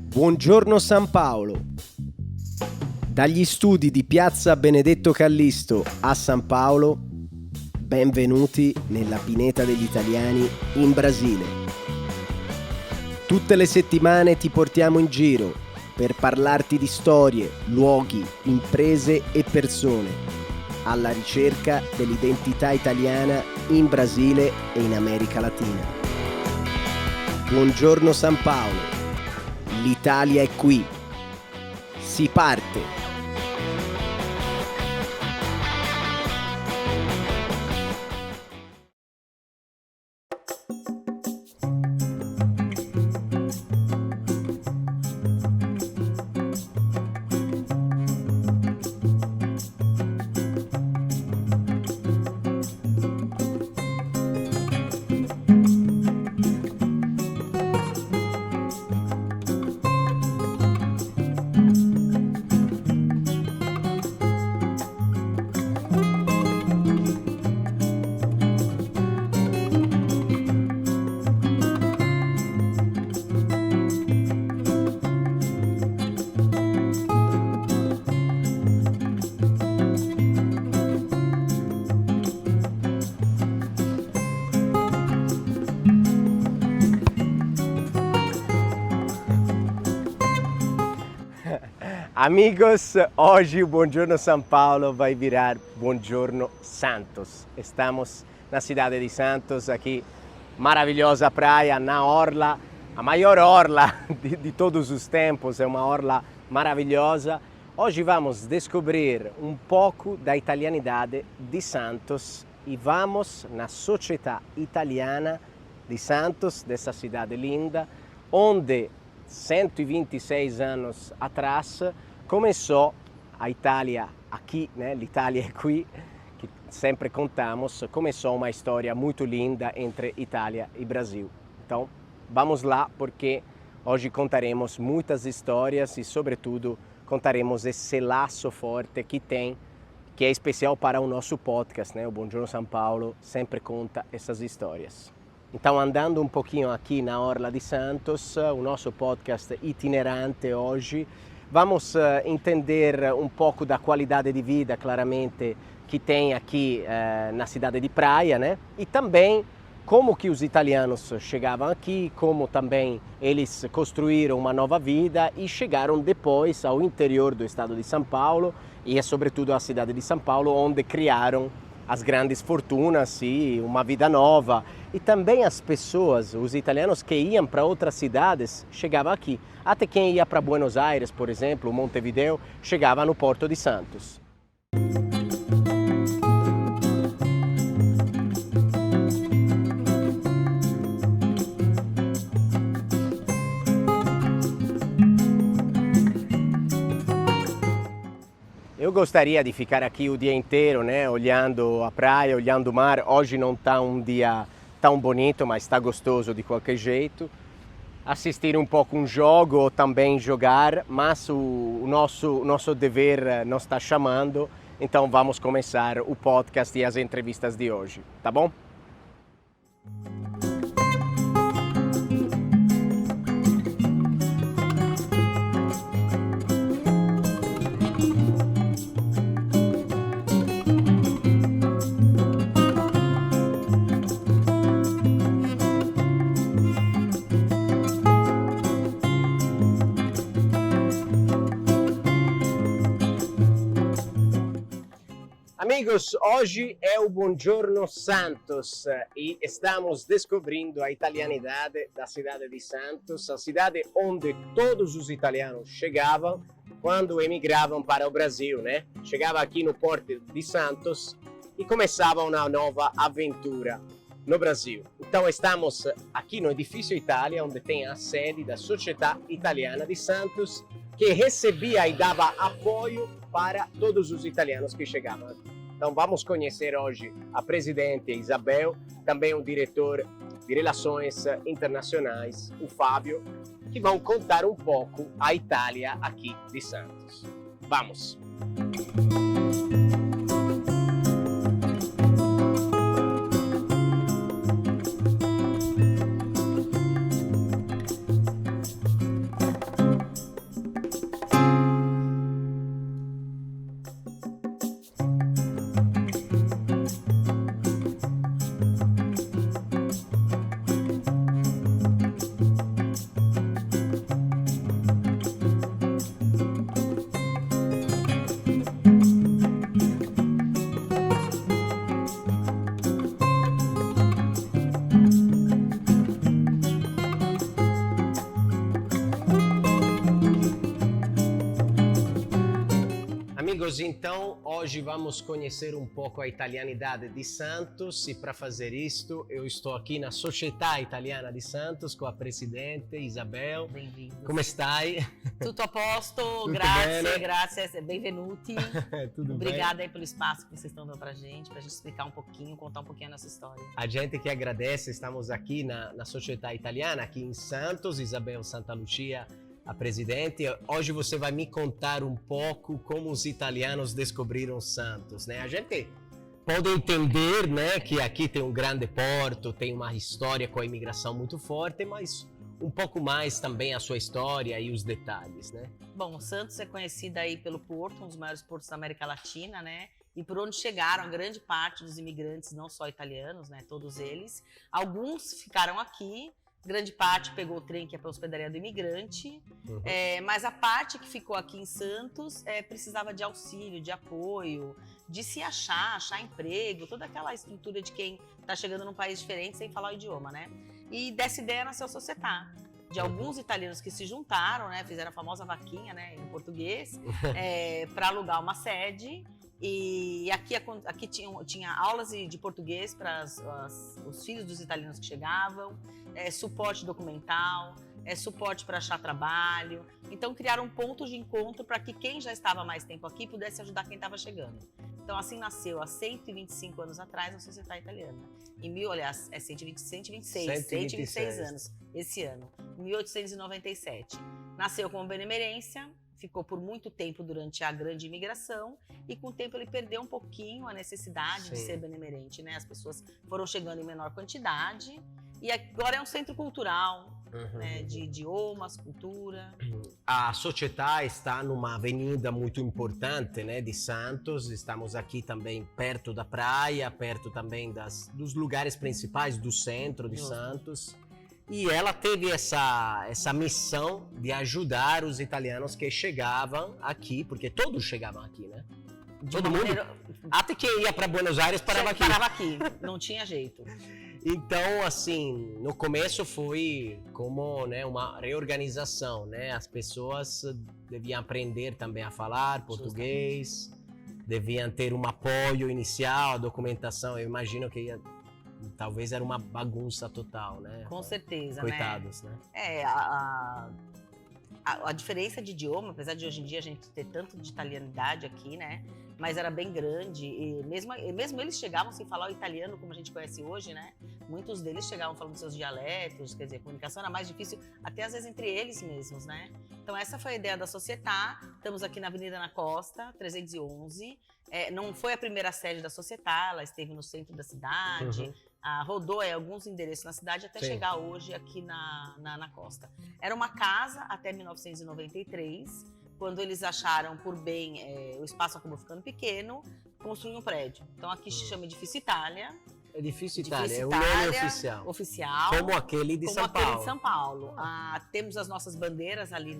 Buongiorno San Paolo. Dagli studi di Piazza Benedetto Callisto a San Paolo, benvenuti nella pineta degli italiani in Brasile. Tutte le settimane ti portiamo in giro per parlarti di storie, luoghi, imprese e persone, alla ricerca dell'identità italiana in Brasile e in America Latina. Buongiorno San Paolo, l'Italia è qui. Si parte! Amigos, hoje o Buongiorno São Paulo vai virar Buongiorno Santos. Estamos na cidade de Santos, aqui, maravilhosa praia, na orla, a maior orla de todos os tempos, é uma orla maravilhosa. Hoje vamos descobrir um pouco da italianidade de Santos e vamos na società italiana de Santos, dessa cidade linda, onde 126 anos atrás começou a Itália aqui, né? L'Italia é qui, que sempre contamos, começou uma história muito linda entre Itália e Brasil. Então, vamos lá, porque hoje contaremos muitas histórias e, sobretudo, contaremos esse laço forte que tem, que é especial para o nosso podcast, né? O Buongiorno São Paulo sempre conta essas histórias. Então, andando um pouquinho aqui na Orla de Santos, o nosso podcast itinerante hoje, vamos entender um pouco da qualidade de vida, claramente, que tem aqui na cidade de praia, né? E também como que os italianos chegavam aqui, como também eles construíram uma nova vida e chegaram depois ao interior do estado de São Paulo e, sobretudo, à cidade de São Paulo, onde criaram as grandes fortunas e uma vida nova. E também as pessoas, os italianos que iam para outras cidades, chegavam aqui. Até quem ia para Buenos Aires, por exemplo, Montevideo, chegava no Porto de Santos. Eu gostaria de ficar aqui o dia inteiro, né, olhando a praia, olhando o mar. Hoje não está um dia tão bonito, mas está gostoso de qualquer jeito. Assistir um pouco um jogo ou também jogar, mas o nosso dever nos está chamando, então vamos começar o podcast e as entrevistas de hoje, tá bom? Amigos, hoje é o Buongiorno Santos e estamos descobrindo a italianidade da cidade de Santos, a cidade onde todos os italianos chegavam quando emigravam para o Brasil, né? Chegava aqui no Porto de Santos e começava uma nova aventura no Brasil. Então estamos aqui no Edifício Itália, onde tem a sede da Società Italiana de Santos, que recebia e dava apoio para todos os italianos que chegavam aqui. Então vamos conhecer hoje a presidente Isabel, também o diretor de Relações Internacionais, o Fábio, que vão contar um pouco a Itália aqui de Santos. Vamos! amigos, então hoje vamos conhecer um pouco a italianidade de Santos e para fazer isto eu estou aqui na Società Italiana de Santos com a presidente Isabel. Bem-vindo. Come stai? Tutto a posto, Tutto grazie, bene? grazie, benvenuti. Tudo Obrigada aí pelo espaço que vocês estão dando pra gente explicar um pouquinho, contar um pouquinho a nossa história. A gente que agradece, estamos aqui na Società Italiana, aqui em Santos, Isabel Santa Lucia, a presidente. Hoje você vai me contar um pouco como os italianos descobriram Santos, né? A gente pode entender, né, que aqui tem um grande porto, tem uma história com a imigração muito forte, mas um pouco mais também a sua história e os detalhes, né? Bom, Santos é conhecida aí pelo porto, um dos maiores portos da América Latina, né? E por onde chegaram a grande parte dos imigrantes, não só italianos, né? Todos eles. Alguns ficaram aqui. Grande parte pegou o trem que é para a hospedaria do imigrante, mas a parte que ficou aqui em Santos precisava de auxílio, de apoio, de se achar emprego, toda aquela estrutura de quem está chegando num país diferente sem falar o idioma, né? E dessa ideia nasceu a Società, de alguns italianos que se juntaram, né? Fizeram a famosa vaquinha, né, em português, para alugar uma sede. E aqui tinha aulas de português para os filhos dos italianos que chegavam, suporte documental, suporte para achar trabalho. Então criaram um ponto de encontro para que quem já estava há mais tempo aqui pudesse ajudar quem estava chegando. Então assim nasceu há 125 anos atrás a Società Italiana. 126 anos esse ano, em 1897. Nasceu como benemerência. Ficou por muito tempo durante a grande imigração e com o tempo ele perdeu um pouquinho a necessidade de ser benemerente, né? As pessoas foram chegando em menor quantidade e agora é um centro cultural, né? De idiomas, cultura. A Società está numa avenida muito importante, né, de Santos. Estamos aqui também perto da praia, perto também dos lugares principais do centro de Santos. E ela teve essa missão de ajudar os italianos que chegavam aqui, porque todos chegavam aqui, né? Todo mundo, até que ia para Buenos Aires, parava aqui. Não tinha jeito. Então, assim, no começo foi como, né, uma reorganização, né? As pessoas deviam aprender também a falar português, deviam ter um apoio inicial, a documentação. Eu imagino que talvez era uma bagunça total, né? Com certeza, coitados, né? A diferença de idioma, apesar de hoje em dia a gente ter tanto de italianidade aqui, né? Mas era bem grande e mesmo eles chegavam sem falar o italiano como a gente conhece hoje, né? Muitos deles chegavam falando seus dialetos, quer dizer, a comunicação era mais difícil até às vezes entre eles mesmos, né? Então essa foi a ideia da Società. Estamos aqui na Avenida na Costa, 311. Não foi a primeira sede da Società, ela esteve no centro da cidade. Rodou alguns endereços na cidade até chegar hoje aqui na Costa. Era uma casa até 1993, quando eles acharam por bem, o espaço acabou ficando pequeno, construíram um prédio. Então aqui se chama Edifício Itália. Edifício Itália, é o nome oficial. Como aquele de São Paulo. Temos as nossas bandeiras ali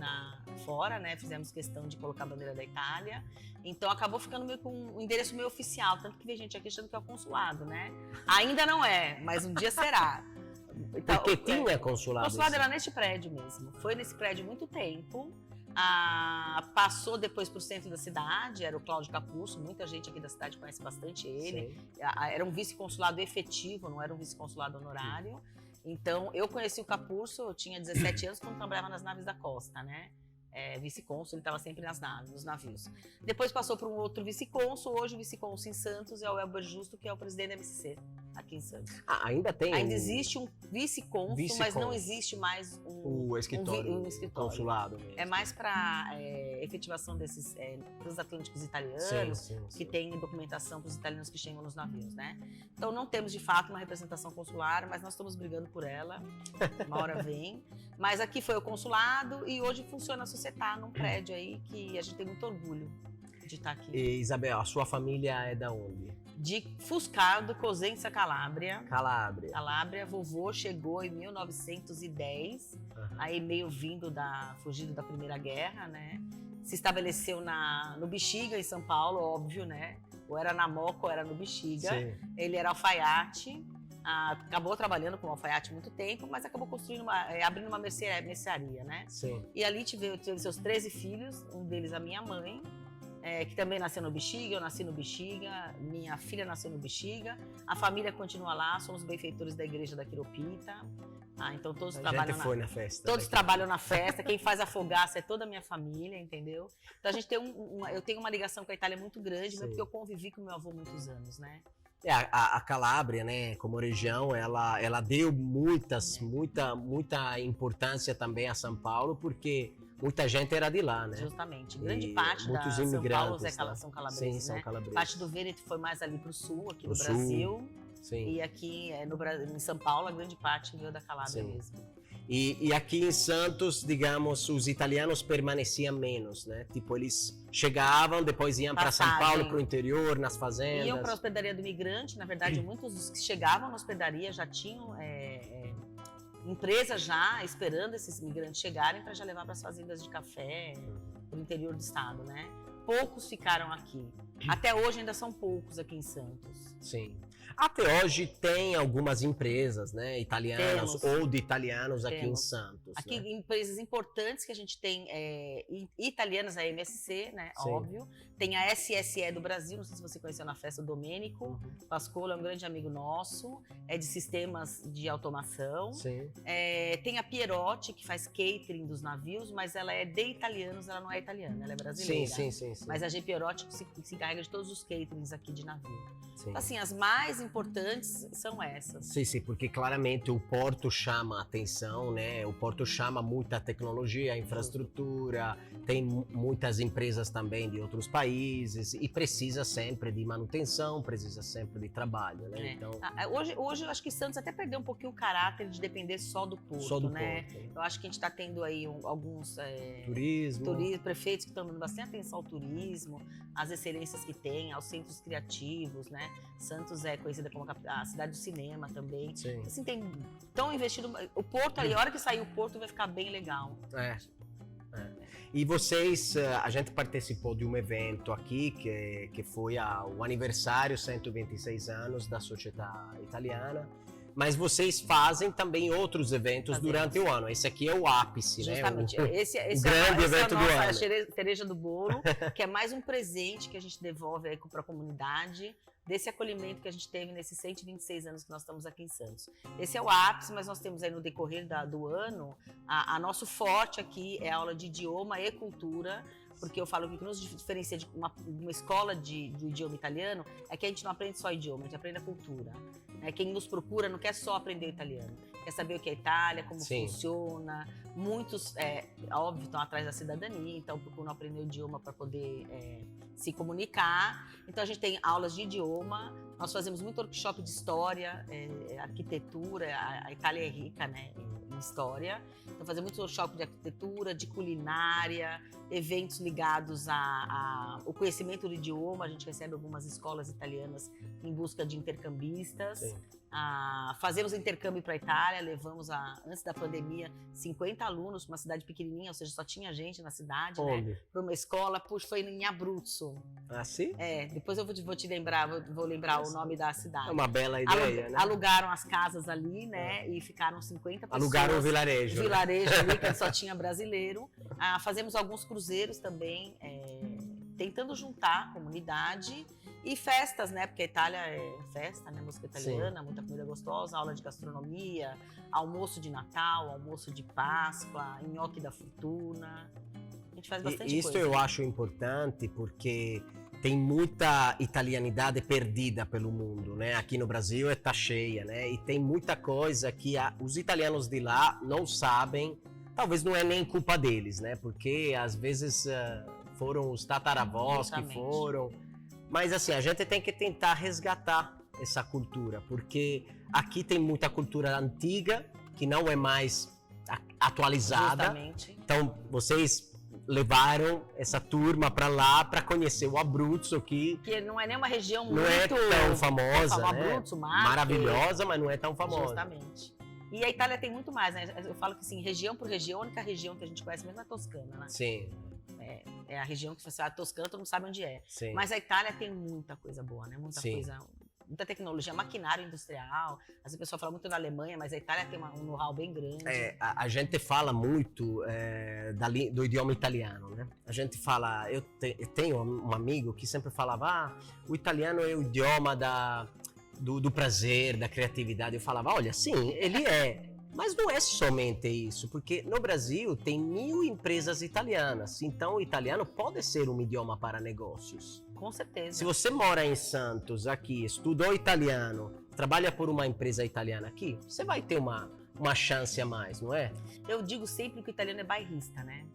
fora, né? Fizemos questão de colocar a bandeira da Itália. Então acabou ficando meio com um endereço meio oficial, tanto que vem gente aqui achando que é o consulado, né? Ainda não é, mas um dia será. Então, porque tinha consulado. O consulado era neste prédio mesmo. Foi nesse prédio muito tempo. Passou depois para o centro da cidade, era o Cláudio Capurso, muita gente aqui da cidade conhece bastante ele. Era um vice-consulado efetivo, não era um vice-consulado honorário. Então, eu conheci o Capurso, eu tinha 17 anos quando trabalhava nas naves da Costa, né? Vice-cônsul, ele estava sempre nos navios. Depois passou para um outro vice-cônsul, hoje o vice-cônsul em Santos é o Elber Justo, que é o presidente da MSC, aqui em Santos. Ainda tem? Ainda existe um vice-cônsul, mas não existe mais o escritório, um escritório. Consulado mesmo. É mais para efetivação desses transatlânticos italianos, que tem documentação para os italianos que chegam nos navios, né? Então não temos de fato uma representação consular, mas nós estamos brigando por ela, uma hora vem. Mas aqui foi o consulado e hoje funciona a Società num prédio aí que a gente tem muito orgulho de estar aqui. E, Isabel, a sua família é da onde? De Fuscardo, Cosenza, Calábria. Calábria. Vovô chegou em 1910, aí meio fugido da Primeira Guerra, né? Se estabeleceu no Bexiga, em São Paulo, óbvio, né? Ou era na Moca ou era no Bexiga. Sim. Ele era alfaiate. Acabou trabalhando como alfaiate muito tempo, mas acabou abrindo uma mercearia, né? Sim. E ali teve seus 13 filhos, um deles a minha mãe, que também nasceu no Bexiga, eu nasci no Bexiga, minha filha nasceu no Bexiga, a família continua lá, somos benfeitores da igreja da Quiropita. Então todos trabalham na festa. Todos trabalham na festa, quem faz a fogaça é toda a minha família, entendeu? Então a gente tem eu tenho uma ligação com a Itália muito grande, porque eu convivi com meu avô muitos anos, né? A Calábria, né, como região, ela deu muita importância também a São Paulo, porque muita gente era de lá, né? Justamente. Grande parte da São Paulo são calabreses, sim, são né? calabreses. Parte do Vêneto foi mais ali pro sul, aqui no sul, Brasil. Sim. E aqui em São Paulo, a grande parte veio da Calábria mesmo. E aqui em Santos, digamos, os italianos permaneciam menos, né? Tipo, eles chegavam, depois iam para São Paulo, para o interior, nas fazendas. Iam para a hospedaria do imigrante. Na verdade, muitos dos que chegavam na hospedaria já tinham empresas já esperando esses imigrantes chegarem para já levar para as fazendas de café para o interior do estado, né? Poucos ficaram aqui. Até hoje ainda são poucos aqui em Santos. Sim. Até hoje tem algumas empresas, né, italianas ou de italianos aqui em Santos. Aqui né? Empresas importantes que a gente tem, italianas, a MSC, né, Sim. óbvio. Tem a SSE do Brasil, não sei se você conheceu na festa, o Domênico Pascolo é um grande amigo nosso, é de sistemas de automação. Sim. Tem a Pierotti, que faz catering dos navios, mas ela é de italianos, ela não é italiana, ela é brasileira. Sim. Mas a G Pierotti se encarrega de todos os caterings aqui de navio. Sim. Então, assim, as mais importantes são essas. Sim, porque claramente o porto chama a atenção, né? O porto chama muita tecnologia, infraestrutura, tem muitas empresas também de outros países e precisa sempre de manutenção, precisa sempre de trabalho, né? Então, hoje eu acho que Santos até perdeu um pouquinho o caráter de depender só do porto, né? Eu acho que a gente está tendo aí alguns prefeitos que estão dando bastante atenção ao turismo, às excelências que tem, aos centros criativos, né? Santos é conhecida como a cidade do cinema também. Sim. Assim, tão investido. O porto ali, a hora que sair o porto vai ficar bem legal. E vocês, a gente participou de um evento aqui que foi o aniversário 126 anos da Società Italiana, mas vocês fazem também outros eventos durante o ano. Esse aqui é o ápice, justamente, né? Esse grande evento do ano. A cereja do bolo, que é mais um presente que a gente devolve aí para a comunidade, desse acolhimento que a gente teve nesses 126 anos que nós estamos aqui em Santos. Esse é o ápice, mas nós temos aí no decorrer do ano, a nosso forte aqui é a aula de idioma e cultura, porque eu falo que o que nos diferencia de uma escola do idioma italiano é que a gente não aprende só idioma, a gente aprende a cultura. Quem nos procura não quer só aprender italiano, quer saber o que é Itália, como funciona. Muitos, óbvio, estão atrás da cidadania, então procuram aprender o idioma para poder se comunicar. Então a gente tem aulas de idioma, nós fazemos muito workshop de história, arquitetura, a Itália é rica, né, em história. Então fazemos muito workshop de arquitetura, de culinária, eventos ligados ao conhecimento do idioma. A gente recebe algumas escolas italianas em busca de intercambistas. Fazemos intercâmbio para a Itália, levamos antes da pandemia 50 alunos para uma cidade pequenininha, ou seja, só tinha gente na cidade, né? Para uma escola, foi em Abruzzo. Ah, sim? Depois eu vou te lembrar, vou lembrar o nome da cidade. É uma bela ideia, né? Alugaram as casas ali, né? E ficaram 50 pessoas. Alugaram o vilarejo. O vilarejo ali, que só tinha brasileiro. Fazemos alguns cruzeiros também, tentando juntar a comunidade. E festas, né? Porque a Itália é festa, né? Música italiana, muita comida gostosa, aula de gastronomia, almoço de Natal, almoço de Páscoa, nhoque da fortuna. A gente faz bastante coisa. Isso eu acho importante porque tem muita italianidade perdida pelo mundo, né? Aqui no Brasil tá cheia, né? E tem muita coisa que os italianos de lá não sabem. Talvez não é nem culpa deles, né? Porque às vezes foram os tataravós que foram. Mas assim, a gente tem que tentar resgatar essa cultura, porque aqui tem muita cultura antiga, que não é mais atualizada. Justamente. Então, vocês levaram essa turma para lá para conhecer o Abruzzo, que não é nem uma região não é tão famosa, né? Abruzzo, maravilhosa, mas não é tão famosa. Justamente. E a Itália tem muito mais, né? Eu falo que assim, região por região, a única região que a gente conhece mesmo é a Toscana, né? Sim. É a região que você fala, Toscana, todo mundo sabe onde é. Sim. Mas a Itália tem muita coisa boa, né? Muita coisa muita tecnologia, maquinário industrial. As pessoas falam muito da Alemanha, mas a Itália tem um know-how bem grande. A gente fala muito do idioma italiano, né? A gente fala, eu tenho um amigo que sempre falava, o italiano é o idioma do prazer, da criatividade. Eu falava, olha, sim, ele é. Mas não é somente isso, porque no Brasil tem 1000 empresas italianas, então o italiano pode ser um idioma para negócios. Com certeza. Se você mora em Santos, aqui, estudou italiano, trabalha por uma empresa italiana aqui, você vai ter uma chance a mais, não é? Eu digo sempre que o italiano é bairrista, né?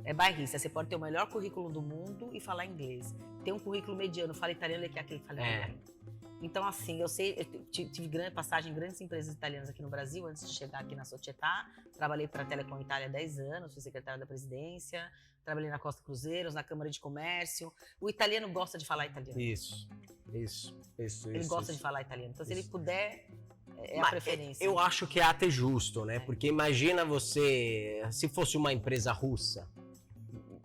É bairrista. Você pode ter o melhor currículo do mundo e falar inglês. Tem um currículo mediano, fala italiano, ele quer aquele que fala italiano. Então, assim, eu tive grande passagem em grandes empresas italianas aqui no Brasil, antes de chegar aqui na Società. Trabalhei para a Telecom Itália há 10 anos, fui secretária da presidência, trabalhei na Costa Cruzeiros, na Câmara de Comércio. O italiano gosta de falar italiano. Isso. Ele gosta de falar italiano. Então, se ele puder, é a preferência. Eu acho que é até justo, né? Porque imagina você, se fosse uma empresa russa,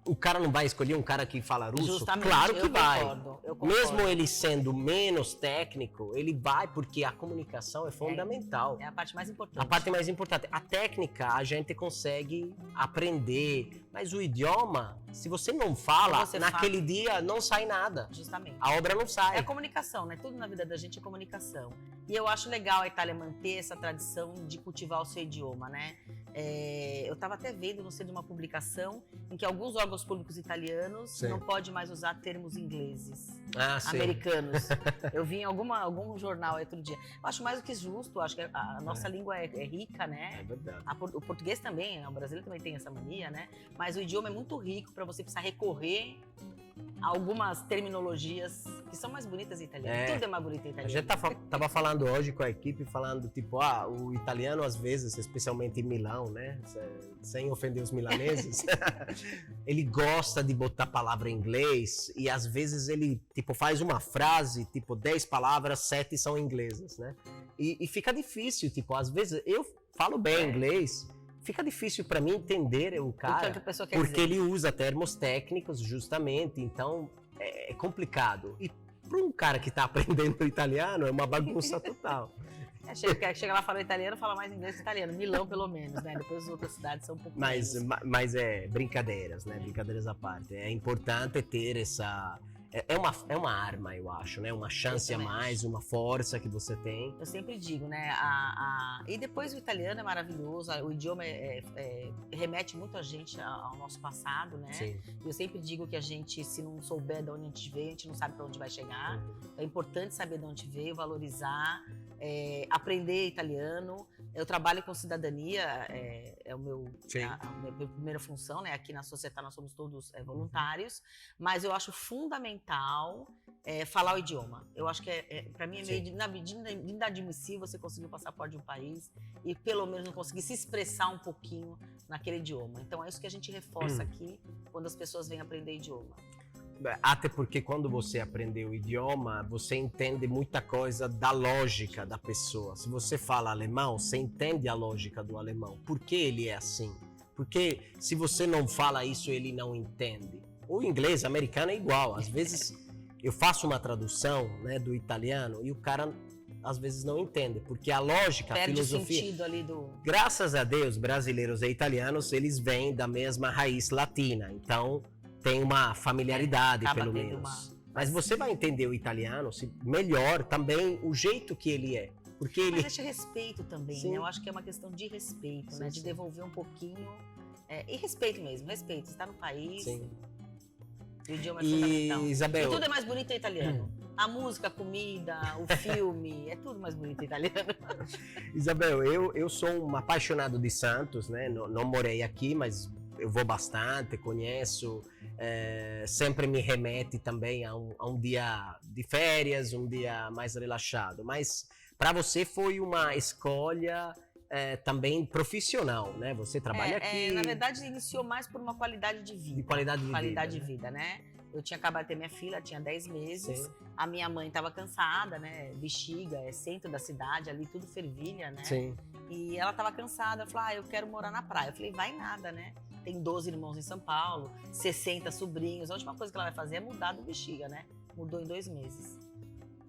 o cara não vai escolher um cara que fala russo? Justamente, claro que vai. Eu concordo. Mesmo ele sendo menos técnico, ele vai porque a comunicação é fundamental. É a parte mais importante. A parte mais importante. A técnica a gente consegue aprender, mas o idioma, se você não fala, naquele dia não sai nada. Justamente. A obra não sai. É a comunicação, né? Tudo na vida da gente é comunicação. E eu acho legal a Itália manter essa tradição de cultivar o seu idioma, né? Eu estava até vendo, não sei, de uma publicação em que alguns órgãos públicos italianos não podem mais usar termos ingleses, americanos. Eu vi em algum jornal outro dia. Eu acho mais do que justo, acho que a nossa língua é rica, né? É verdade. O português também, o brasileiro também tem essa mania, né? Mas o idioma é muito rico para você precisar recorrer a algumas terminologias que são mais bonitas em italiano. Tudo é mais bonito em italiano. A gente tava falando hoje com a equipe, falando tipo, o italiano às vezes, especialmente em Milão, né? Sem ofender os milaneses, ele gosta de botar palavra em inglês e às vezes ele tipo faz uma frase, tipo 10 palavras, 7 são inglesas, né? E fica difícil, tipo, às vezes eu falo bem inglês, fica difícil para mim entender o cara, que a pessoa quer porque dizer. ele usa termos técnicos justamente, então é complicado. E para um cara que está aprendendo italiano é uma bagunça total. Chega lá, fala italiano, fala mais inglês que italiano. Milão, pelo menos, né? Depois as outras cidades são um pouco menos. Mas é brincadeiras, né? Brincadeiras à parte. É importante ter essa... É uma arma, eu acho, né? Uma chance a mais, uma força que você tem. Eu sempre digo, né? E depois o italiano é maravilhoso, o idioma remete muito a gente ao nosso passado, né? Sim. Eu sempre digo que a gente, se não souber de onde a gente veio, a gente não sabe para onde vai chegar. É importante saber de onde veio, valorizar, aprender italiano. Eu trabalho com cidadania, é a minha primeira função, né? Aqui na Società nós somos todos voluntários, mas eu acho fundamental falar o idioma. Eu acho que para mim é meio inadmissível você conseguir o passaporte de um país e pelo menos não conseguir se expressar um pouquinho naquele idioma. Então é isso que a gente reforça aqui quando as pessoas vêm aprender idioma. Até porque quando você aprende o idioma, você entende muita coisa da lógica da pessoa. Se você fala alemão, você entende a lógica do alemão. Por que ele é assim? Porque se você não fala isso, ele não entende. O inglês americano é igual. Às vezes eu faço uma tradução, né, do italiano e o cara às vezes não entende, porque a lógica, perde a filosofia... o sentido ali do... Graças a Deus, brasileiros e italianos, eles vêm da mesma raiz latina. Então, tem uma familiaridade, pelo menos. Mas você vai entender o italiano melhor também o jeito que ele é. Porque ele... Mas deixa respeito também, né? Eu acho que é uma questão de respeito, né? De devolver um pouquinho... E respeito mesmo, respeito. Você está no país... Sim. O idioma é fundamental. Isabel... E tudo é mais bonito em italiano. A música, a comida, o filme, é tudo mais bonito em italiano. Isabel, eu sou um apaixonado de Santos, né? Não morei aqui, mas eu vou bastante, conheço. Sempre me remete também a um dia de férias, um dia mais relaxado. Mas para você foi uma escolha também profissional, né? Você trabalha aqui... Na verdade, iniciou mais por uma qualidade de vida. De qualidade de vida, né? Eu tinha acabado de ter minha filha, tinha 10 meses. Sim. A minha mãe estava cansada, né? Bexiga, centro da cidade, ali tudo fervilha, né? Sim. E ela estava cansada, falou, eu quero morar na praia. Eu falei, vai nada, né? Tem 12 irmãos em São Paulo, 60 sobrinhos. A última coisa que ela vai fazer é mudar do Bexiga, né? Mudou em 2 meses.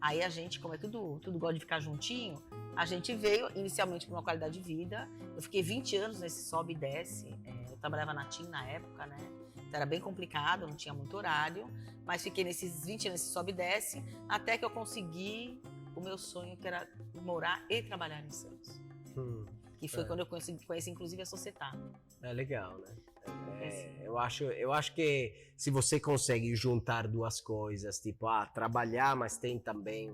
Aí a gente, como é tudo gosta de ficar juntinho, a gente veio inicialmente por uma qualidade de vida. Eu fiquei 20 anos nesse sobe e desce. Eu trabalhava na TIM na época, né? Então era bem complicado, não tinha muito horário. Mas fiquei nesses 20 anos nesse sobe e desce, até que eu consegui o meu sonho, que era morar e trabalhar em Santos. Que foi quando eu conheci inclusive a Societá. É legal, né? Eu acho que se você consegue juntar duas coisas, tipo, trabalhar, mas tem também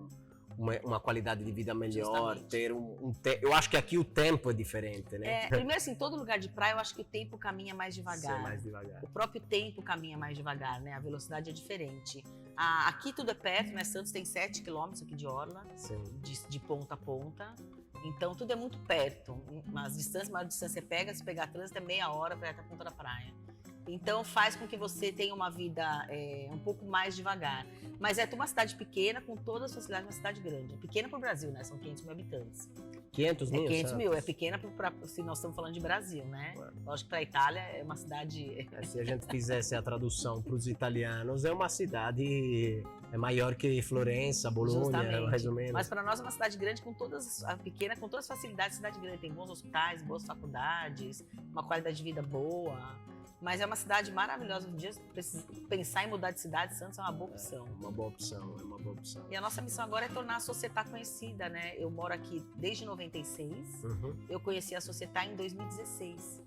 uma qualidade de vida melhor, Justamente. ter eu acho que aqui o tempo é diferente, né? Primeiro, assim, todo lugar de praia, eu acho que o tempo caminha mais devagar. Ser mais devagar. O próprio tempo caminha mais devagar, né? A velocidade é diferente. Aqui tudo é perto, né? Santos tem 7 quilômetros aqui de orla, de ponta a ponta. Então tudo é muito perto. Mas maior distância você pega, se pegar trânsito é meia hora para ir até a ponta da praia. Então faz com que você tenha uma vida um pouco mais devagar. Mas é uma cidade pequena, com todas as facilidades de uma cidade grande. Pequena para o Brasil, né? São 500 mil habitantes. 500 mil? 500 mil, é pequena se nós estamos falando de Brasil, né? Lógico que para a Itália é uma cidade... Se a gente fizesse a tradução para os italianos, é uma cidade maior que Florença, Bolonha, mais ou menos. Mas para nós é uma cidade grande, pequena, com todas as facilidades. Cidade grande tem bons hospitais, boas faculdades, uma qualidade de vida boa. Mas é uma cidade maravilhosa. Um dia, pensar em mudar de cidade, Santos é uma boa opção. É uma boa opção. E a nossa missão agora é tornar a Societá conhecida, né? Eu moro aqui desde 96. Eu conheci a Societá em 2016.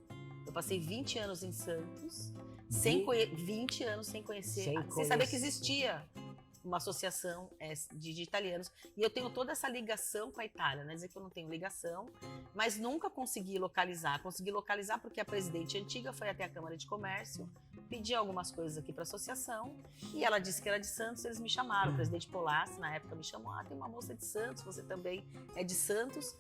Eu passei 20 anos em Santos, 20 anos sem conhecer, sem saber que existia uma associação de italianos. E eu tenho toda essa ligação com a Itália, não é dizer que eu não tenho ligação, mas nunca consegui localizar. Consegui localizar porque a presidente antiga foi até a Câmara de Comércio, pediu algumas coisas aqui para a associação, e ela disse que era de Santos, eles me chamaram. O presidente Polassi, na época, me chamou, tem uma moça de Santos, você também é de Santos.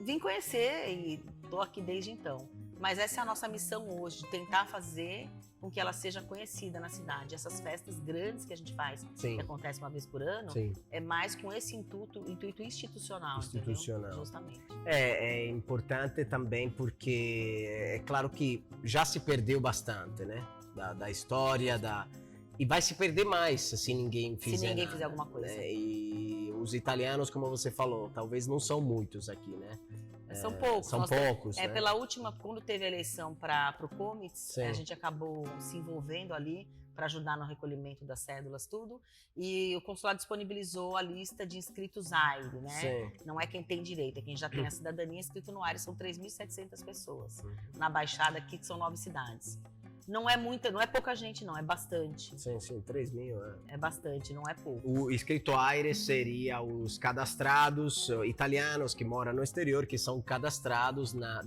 Vim conhecer e estou aqui desde então. Mas essa é a nossa missão hoje, de tentar fazer com que ela seja conhecida na cidade. Essas festas grandes que a gente faz, que acontece uma vez por ano, é mais com esse intuito institucional. Entendeu? Justamente. É importante também porque é claro que já se perdeu bastante, né? Da história, e vai se perder mais se ninguém fizer alguma coisa. Né? E os italianos, como você falou, talvez não são muitos aqui, né? São poucos. São poucos, né? Pela última, quando teve a eleição para o Comitê, a gente acabou se envolvendo ali para ajudar no recolhimento das cédulas, tudo. E o consulado disponibilizou a lista de inscritos AIRE, né? Não é quem tem direito, é quem já tem a cidadania inscrito no AIRE. São 3.700 pessoas. Na Baixada aqui, que são 9 cidades. Não é pouca gente, não, é bastante. Sim, 3 mil. É bastante, não é pouco. O inscrito AIRE seria os cadastrados italianos que moram no exterior, que são cadastrados na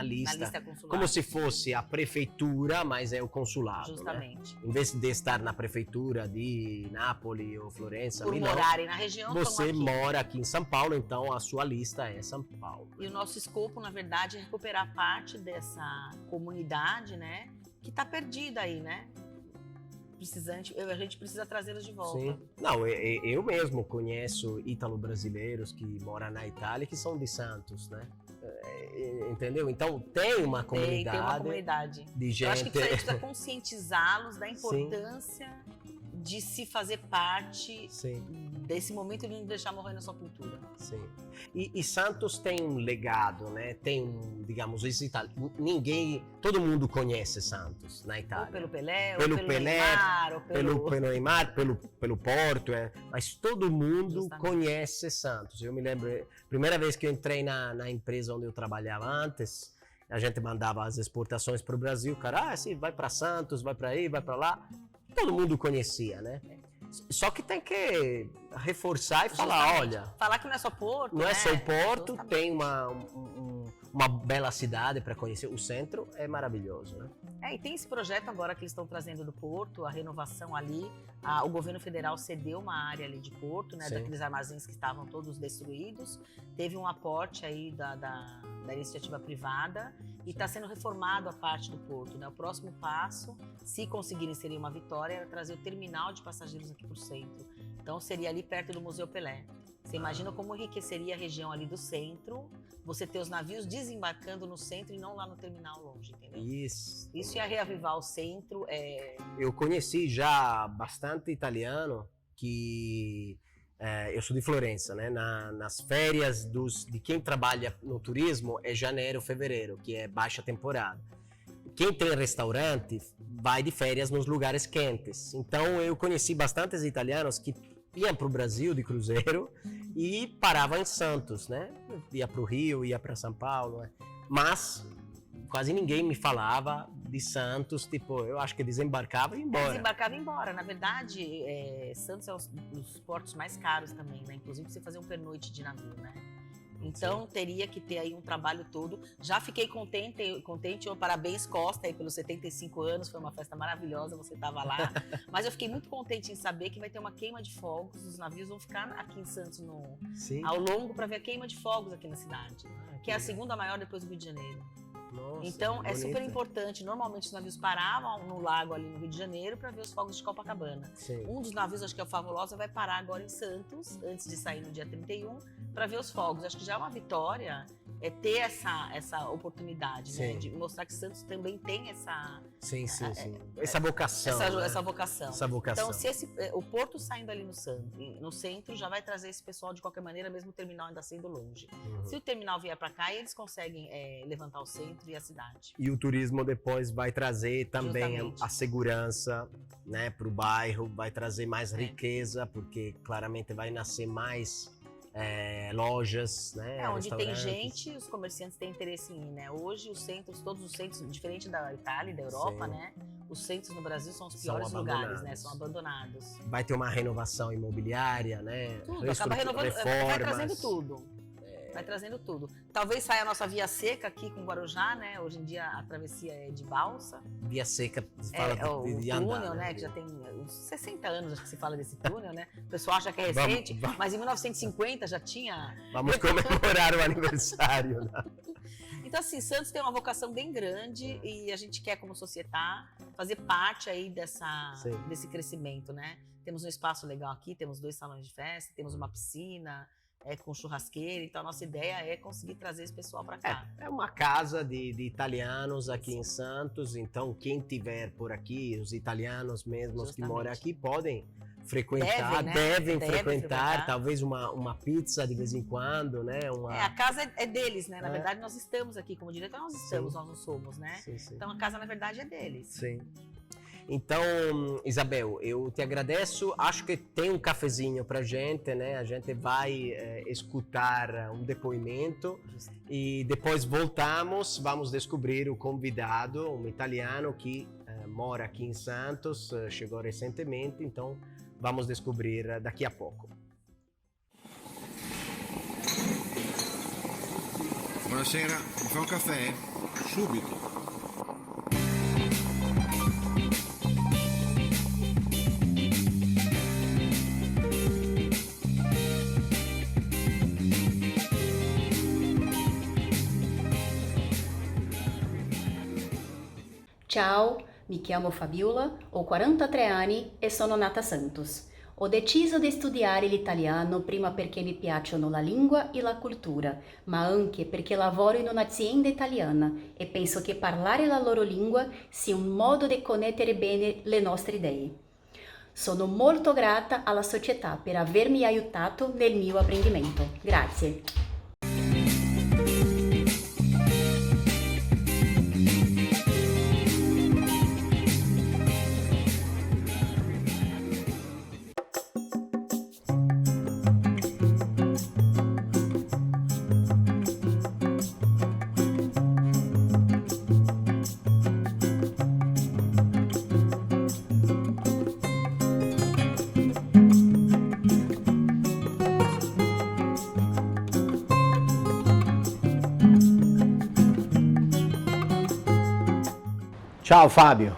lista consular. Como se fosse a prefeitura, mas é o consulado. Justamente. Né? Em vez de estar na prefeitura de Nápoles ou Florença, por Milão, morarem na região, você mora aqui em São Paulo, então a sua lista é São Paulo. E o nosso escopo, na verdade, é recuperar parte dessa comunidade, né? Que está perdida aí, né? A gente precisa trazê-los de volta. Sim. Não, eu mesmo conheço ítalo-brasileiros que moram na Itália que são de Santos, né? Entendeu? Então tem uma comunidade. Tem uma comunidade de gente. Eu acho que a gente precisa conscientizá-los da importância de se fazer parte desse momento e não deixar morrer na sua cultura. Sim. E Santos tem um legado, né? Tem digamos, todo mundo conhece Santos na Itália. Ou pelo Pelé, pelo Neymar, ou pelo Neymar, pelo Porto, mas todo mundo conhece Santos. Eu me lembro, primeira vez que eu entrei na empresa onde eu trabalhava antes, a gente mandava as exportações para o Brasil, cara, vai para Santos, vai para aí, vai para lá. Todo mundo conhecia, né? Só que tem que reforçar e falar, olha... Falar que não é só Porto, Não é só o Porto, tem uma bela cidade para conhecer. O centro é maravilhoso, né? E tem esse projeto agora que eles estão trazendo do Porto, a renovação ali. O governo federal cedeu uma área ali de Porto, né? Daqueles armazéns que estavam todos destruídos. Teve um aporte aí da iniciativa privada e está sendo reformado a parte do Porto, né? O próximo passo, se conseguirem inserir uma vitória, era trazer o terminal de passageiros aqui para o centro. Então seria ali perto do Museu Pelé. Você imagina como enriqueceria a região ali do centro, você ter os navios desembarcando no centro e não lá no terminal longe, entendeu? Isso ia reavivar o centro. Eu conheci já bastante italiano que eu sou de Florença, né? Nas férias de quem trabalha no turismo é janeiro, fevereiro, que é baixa temporada. Quem tem restaurante vai de férias nos lugares quentes. Então eu conheci bastantes italianos que iam para o Brasil de cruzeiro e paravam em Santos, né? Ia para o Rio, ia para São Paulo, né? Mas quase ninguém me falava de Santos, tipo, eu acho que desembarcava e ia embora. Desembarcava e ia embora. Na verdade, Santos é um dos portos mais caros também, né? Inclusive pra você fazer um pernoite de navio, né? Então teria que ter aí um trabalho todo. Já fiquei contente, parabéns Costa aí pelos 75 anos, foi uma festa maravilhosa, você estava lá. Mas eu fiquei muito contente em saber que vai ter uma queima de fogos, os navios vão ficar aqui em Santos ao longo para ver a queima de fogos aqui na cidade, que é a segunda maior depois do Rio de Janeiro. Nossa, então é super importante. Normalmente os navios paravam no lago ali no Rio de Janeiro para ver os fogos de Copacabana. Sim. Um dos navios, acho que é o Favolosa, vai parar agora em Santos, antes de sair no dia 31, para ver os fogos. Acho que já é uma vitória ter essa oportunidade, né, de mostrar que Santos também tem essa... Sim. Essa vocação. Essa vocação. Então, se o Porto saindo ali no centro, já vai trazer esse pessoal de qualquer maneira, mesmo o terminal ainda sendo longe. Se o terminal vier para cá, eles conseguem levantar o centro e a cidade. E o turismo depois vai trazer também a segurança, né, para o bairro, vai trazer mais riqueza, porque claramente vai nascer mais lojas, né? Onde tem gente, os comerciantes têm interesse em ir, né? Hoje todos os centros, diferente da Itália e da Europa, né? Os centros no Brasil são os piores lugares, né? São abandonados. Vai ter uma renovação imobiliária, né? Tudo, acaba renovando, vai trazendo tudo. Vai trazendo tudo. Talvez saia a nossa via seca aqui com Guarujá, né? Hoje em dia a travessia é de balsa. Via seca, fala de túnel, andar, né? Que já tem uns 60 anos acho que se fala desse túnel, né? O pessoal acha que é recente, mas em 1950 já tinha... Vamos comemorar o aniversário, né? Então, assim, Santos tem uma vocação bem grande e a gente quer, como sociedade, fazer parte aí desse crescimento, né? Temos um espaço legal aqui, temos 2 salões de festa, temos uma piscina... com churrasqueira, então a nossa ideia é conseguir trazer esse pessoal para cá. É uma casa de italianos aqui em Santos, então quem tiver por aqui, os italianos mesmos que moram aqui, podem frequentar, devem frequentar, talvez uma pizza de vez em quando, né? A casa é deles, né? Na verdade, nós estamos aqui como diretor, nós não somos, né? Sim. Então a casa, na verdade, é deles. Sim. Então, Isabel, eu te agradeço. Acho que tem um cafezinho pra gente, né? A gente vai escutar um depoimento e depois vamos descobrir o convidado, um italiano que mora aqui em Santos, chegou recentemente, então vamos descobrir daqui a pouco. Buonasera, mi fa un caffè? Subito. Ciao, mi chiamo Fabiola, ho 43 anni e sono nata a Santos. Ho deciso di studiare l'italiano prima perché mi piacciono la lingua e la cultura, ma anche perché lavoro in un'azienda italiana e penso che parlare la loro lingua sia un modo di connettere bene le nostre idee. Sono molto grata alla società per avermi aiutato nel mio apprendimento. Grazie. Ciao Fabio,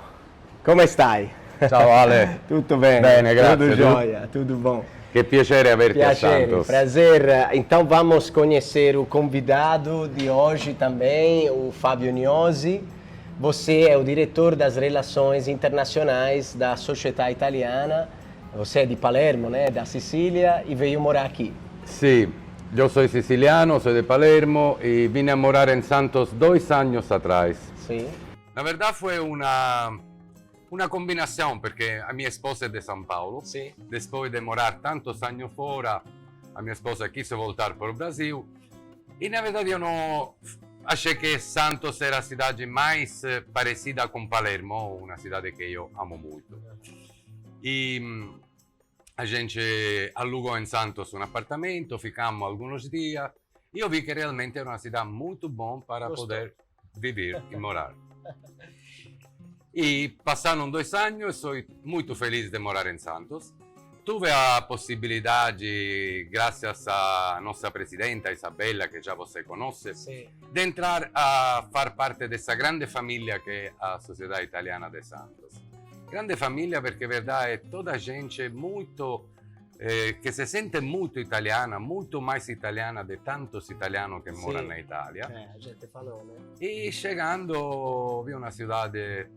come stai? Ciao Ale. Tutto bene? Bene, grazie. Tudo jóia, tudo bom. Que piacere averti a Santos. Prazer. Então vamos conhecer o convidado de hoje também, o Fábio Gnozzi. Você é o diretor das relações internacionais da Società Italiana. Você é de Palermo, né? Da Sicília e veio morar aqui. Sí, yo soy siciliano, soy de Palermo y vine a morar en Santos 2 años atrás. Sí. La verdad fue una una combinación, porque a mi esposa es de San Paulo. Sí. Después de morar tantos años fuera, a mi esposa quiso voltar por Brasil. Y na verdade eu não achei que Santos era a cidade mais parecida com Palermo, uma cidade que eu amo muito. E a gente alugou em Santos um apartamento, ficamos alguns dias e eu vi que realmente era uma cidade muito bom para poder viver e morar. E passaram 2 anos, sou muito feliz de morar em Santos. Tive a possibilidade, graças à nossa presidenta Isabella, que já você conhece, Sì. de entrar a far parte dessa grande família que é a Sociedade Italiana de Santos. Grande família perché verdade é toda gente muito che si sente molto italiana, molto mais italiana de tantos italianos che morano na Itália. A gente falou, né? E chegando vi una cidade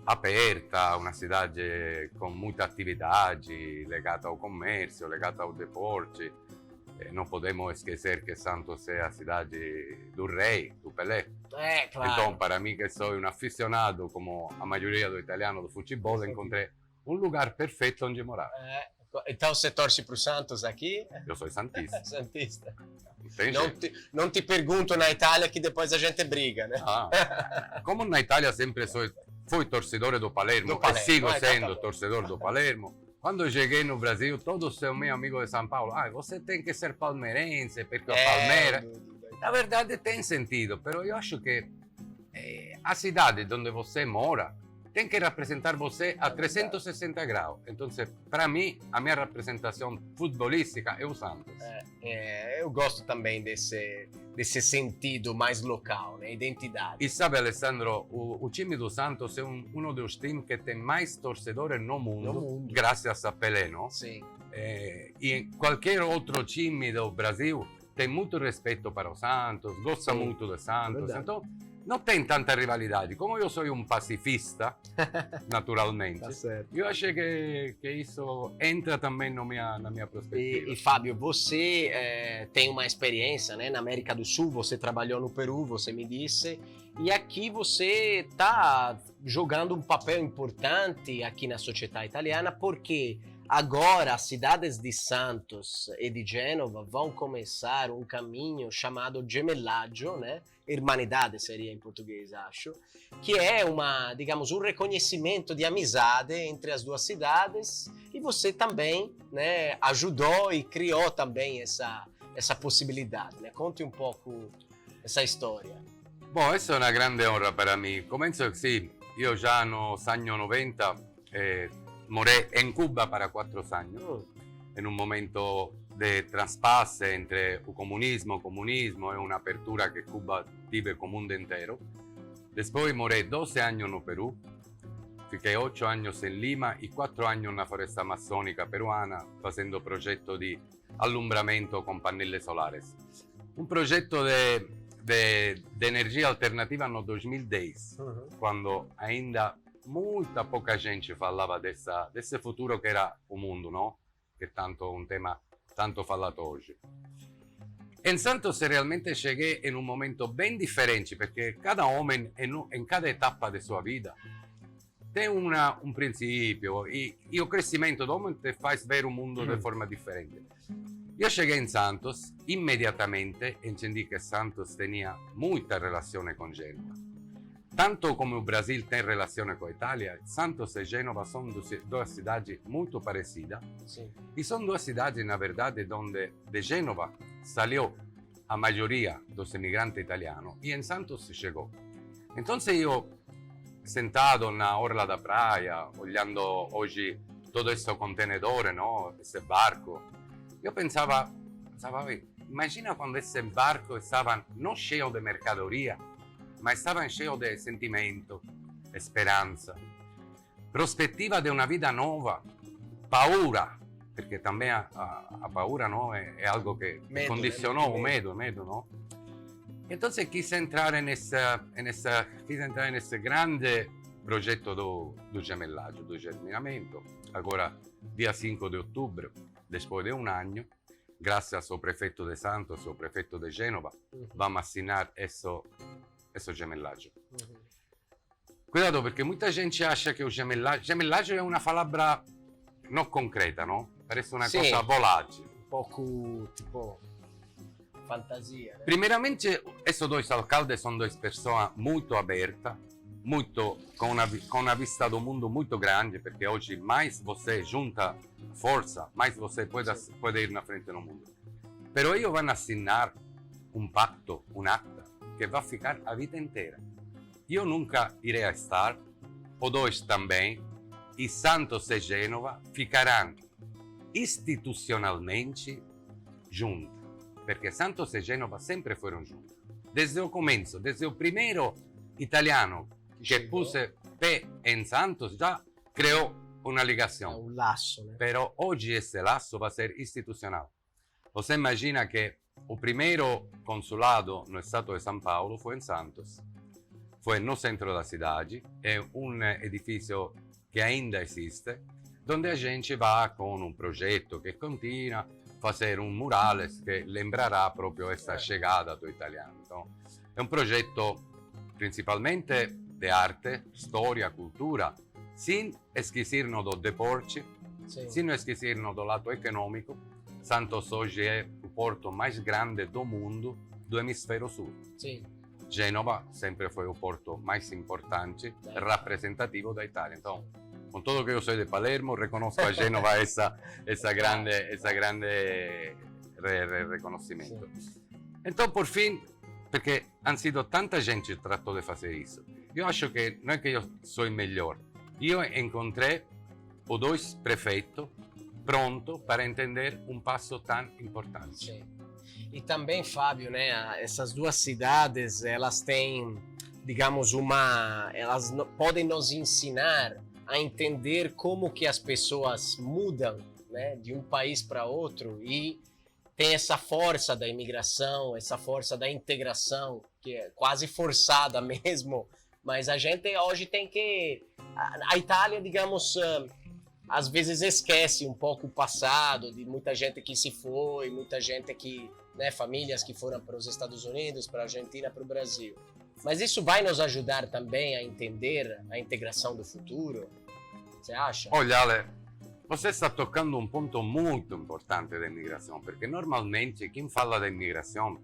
aperta, una cidade com muita atividade legata ao comércio, legata ao deporte. Não podemos esquecer que Santos é a cidade do rei, do Pelé. Claro. Então, para mim, que sou um aficionado, como a maioria do italiano do futebol, encontrei um lugar perfeito onde morar. Então você torce pro Santos aqui? Eu sou santista. Santista. Não tem Não jeito. não te pergunto na Itália que depois a gente briga, né? Como na Itália sempre fui torcedor do Palermo, Do Palermo, e sigo então sendo tá bom. torcedor do Palermo. Quando eu cheguei no Brasil, todos são meus amigos de São Paulo. Você tem que ser palmeirense, porque o Palmeiras... Na verdade tem sentido, mas eu acho que a cidade onde você mora tem que representar você a 360 graus. Então, para mim, a minha representação futebolística é o Santos. Eu gosto também desse sentido mais local, né? Identidade. E sabe, Alessandro, o time do Santos é um dos times que tem mais torcedores no mundo, graças a Pelé, não? Sim. E qualquer outro time do Brasil tem muito respeito para o Santos, gosta Sim, muito do Santos, verdade. então não tem tanta rivalidade. Como eu sou um pacifista, naturalmente, Tá certo. eu achei que isso entra também na minha perspectiva. E Fábio, você tem uma experiência, né, na América do Sul, você trabalhou no Peru, você me disse, e aqui você está jogando um papel importante aqui na sociedade italiana, porque agora as cidades de Santos e de Gênova vão começar um caminho chamado gemellaggio, né? Irmanidade seria em português, acho, que é digamos, um reconhecimento de amizade entre as duas cidades, e você também, né, ajudou e criou também essa possibilidade, né? Conte um pouco essa história. Bom, essa é uma grande honra para mim. Comienzo que sim, eu já nos anos 90 morei em Cuba para 4 anos, em um momento de traspasse entre o comunismo e uma apertura que Cuba tive com o mundo inteiro. Depois morei 12 anos no Peru, fiquei 8 anos em Lima e 4 anos na floresta amazônica peruana, fazendo projeto de alumbramento com painéis solares. Um projeto de energia alternativa no 2010, quando ainda muita pouca gente falava desse futuro que era o mundo, não? Que é um tema tanto falato hoje. Em Santos realmente cheguei em um momento bem diferente, porque cada homem, em cada etapa de sua vida, tem um princípio, e o crescimento do homem te faz ver o mundo de forma diferente. Eu cheguei em Santos, imediatamente entendi que Santos tinha muita relação com Gênova. Tanto como o Brasil tem relação com a Itália, Santos e Gênova são duas cidades muito parecidas. Sim. E são duas cidades, na verdade, onde de Gênova saiu a maioria dos imigrantes italianos e em Santos chegou. Então, eu, sentado na orla da praia, olhando hoje todo esse contenedor, não? Esse barco, eu pensava, imagina quando esse barco estava não cheio de mercadoria, mas estava cheio de sentimento, esperança, prospettiva de uma vida nova, paura, perché também a paura no, è algo che Medo, condicionou o medo, no? Então quis entrar nesse grande progetto do gemellaggio, do germinamento. Agora, dia 5 de outubro, depois de um ano, graças ao prefeito de Santos, ao prefeito de Gênova, vamos assinar esse gemellaggio. Cuidado perché muita gente acha che o gemellaggio è una palavra non concreta, no? Parece una Sì. cosa volátil. Un poco tipo fantasia, né? Primeiramente, esses dois alcaldes são duas pessoas muito abertas, muito com uma vista do mundo muito grande, porque hoje mais você junta força, mais você pode ir na frente no mundo. Pero eles vão assinar um pacto, um acta, que vai ficar a vida inteira. Eu nunca irei a estar, o dois também, e Santos e Gênova ficarão institucionalmente juntos, perché Santos e Gênova sempre foram juntos. Desde o começo, desde o primeiro italiano que puse pé em Santos, já criou uma È ligação. un lasso, né? Pero hoje esse laço vai ser institucional. Você imagina que o primeiro consulado no estado de São Paulo foi em Santos. Foi no centro da cidade, é um edifício que ainda existe, onde a gente vai com um projeto que continua fazer um murales que lembrará proprio essa chegada do italiano. Então, é um projeto principalmente de arte, storia, cultura, sem esquecernos do deporte, Sì. sem esquecernos do lado econômico. Santos hoje é o porto mais grande do mundo do hemisfério sul. Sì. Gênova sempre foi o porto mais importante e rappresentativo da Itália. Então, com tudo que eu sou de Palermo, reconozco a Gênova essa grande reconhecimento. Então, por fim, porque han sido tanta gente que tratou de fazer isso, eu acho que não é que eu sou melhor. Eu encontrei os dois prefeitos prontos para entender um passo tão importante. Sim. E também, Fábio, né, essas duas cidades, elas têm, digamos, elas podem nos ensinar a entender como que as pessoas mudam, né, de um país para outro e tem essa força da imigração, essa força da integração, que é quase forçada mesmo, mas a gente hoje tem que... A Itália, digamos, às vezes esquece um pouco o passado, de muita gente que se foi, muita gente que, né, famílias que foram para os Estados Unidos, para a Argentina, para o Brasil. Mas isso vai nos ajudar também a entender a integração do futuro? Você acha? Olha, Ale, você está tocando um ponto muito importante da imigração, porque normalmente quem fala da imigração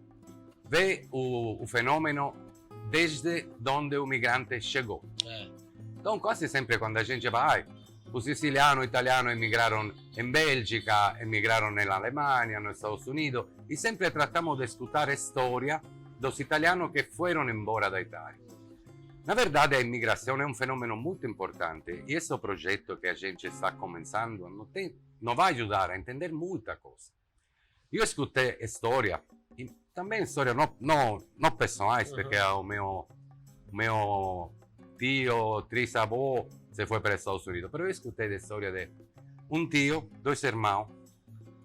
vê o fenômeno desde onde o migrante chegou. Então, quase sempre quando a gente vai, o siciliano e o italiano emigraram em Bélgica, emigraram na Alemanha, nos Estados Unidos, e sempre tratamos de escutar a história dos italianos que foram embora da Itália. Na verdade, a imigração é um fenômeno muito importante e esse projeto que a gente está começando nos vai ajudar a entender muita coisa. Eu escutei história, e também histórias não pessoais, porque o meu tio, trisavô, se foi para os Estados Unidos, mas eu escutei a história de um tio, dois irmãos,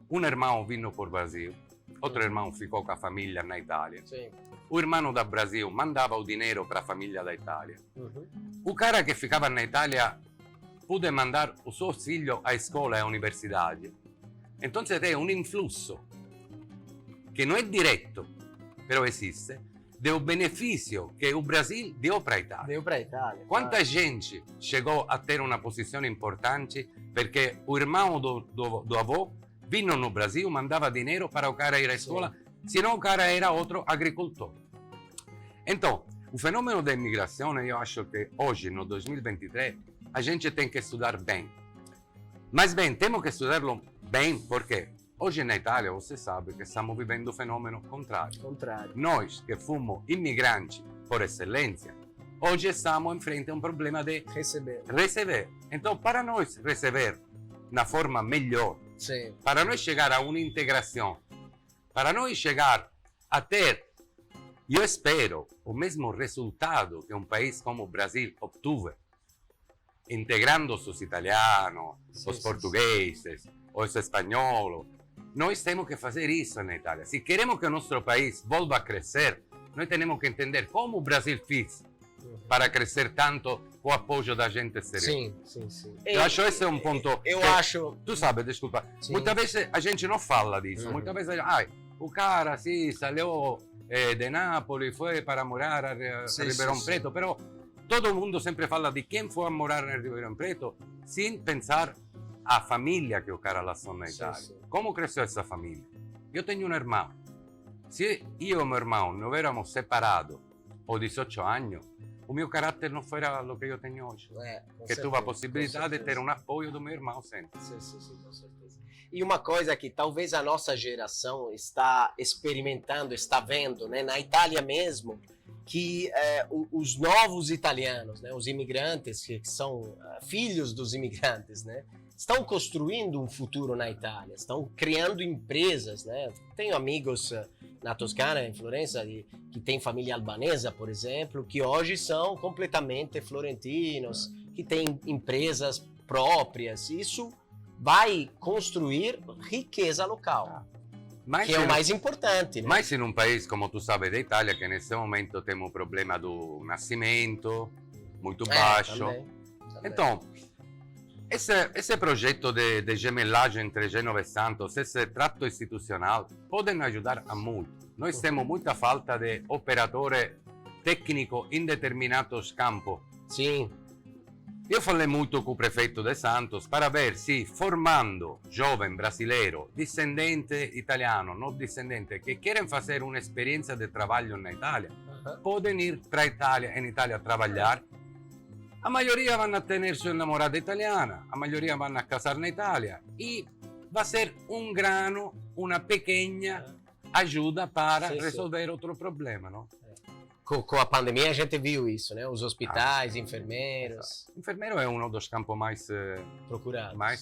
um irmão vindo por Brasil, outro irmão ficou com a família na Itália. Sim. O irmão do Brasil mandava o dinheiro para a família da Itália. Uhum. O cara que ficava na Itália pôde mandar o seu filho à escola e à universidade. Então tem um influxo que não é direto, mas existe, do benefício que o Brasil deu para a Itália. Deu para a Itália. Quanta gente chegou a ter uma posição importante porque o irmão do avô vindo no Brasil, mandava dinheiro para o cara ir à escola, senão o cara era outro agricultor. Então, o fenômeno da imigração, eu acho que hoje, no 2023, a gente tem que estudar bem. Mas bem, temos que estudá-lo bem, porque hoje na Itália, você sabe que estamos vivendo o fenômeno contrário. Nós, que fomos imigrantes por excelência, hoje estamos em frente a um problema de receber. Então, para nós receber na forma melhor, Sim. para nós chegar a uma integração, para nós chegar a ter, eu espero, o mesmo resultado que um país como o Brasil obteve, integrando os italianos, os portugueses, os espanhóis. Nós temos que fazer isso na Itália. Se queremos que o nosso país volta a crescer, nós temos que entender como o Brasil fez para crescer tanto com o apoio da gente exterior. Sim. Eu acho esse é um ponto. Eu que, acho. Tu sabe, desculpa. Sim. Muitas vezes a gente não fala disso. Muitas vezes, o cara saiu de Nápoles, foi para morar a Ribeirão Preto, mas todo el mundo sempre fala de quién fue a morar en Ribeirão Preto sin pensar a família que o cara lasciò na Itália. Sì. Como cresceu essa família? Eu tenho um irmão. Se io e meu irmão não hubiéramos separado por 18 anos, o meu caráter não era o que eu tenho hoje. Que tive a possibilidade de ter um apoio do meu irmão sempre. Sim, com certeza. E uma coisa que talvez a nossa geração está experimentando, está vendo, né, na Itália mesmo, que os novos italianos, né, os imigrantes, que são filhos dos imigrantes, né, estão construindo um futuro na Itália, estão criando empresas, né? Tenho amigos na Toscana, em Florença, que têm família albanesa, por exemplo, que hoje são completamente florentinos, que têm empresas próprias. Isso vai construir riqueza local, que é o mais importante, né? Mas in un paese, come tu sabe, da Itália, che nesse momento temos um problema do nascimento muito baixo. Também. Então, esse projeto de gemelagem entre Gênova e Santos, esse trato institucional, podem ajudar a muito. Nós temos muita falta de operadores técnicos em determinados campos. Sim. Eu falei muito com o prefeito de Santos para ver se formando jovem brasileiro, descendente italiano, não descendente, que querem fazer uma experiência de trabalho na Itália, podem ir para a Itália, em Itália, trabalhar. A maioria vão a ter sua namorada italiana, a maioria vão a casar na Itália e vai ser um grano, uma pequena ajuda para resolver outro problema, não? Com a pandemia a gente viu isso, né? Os hospitais, enfermeiros. Enfermeiro é um dos campos mais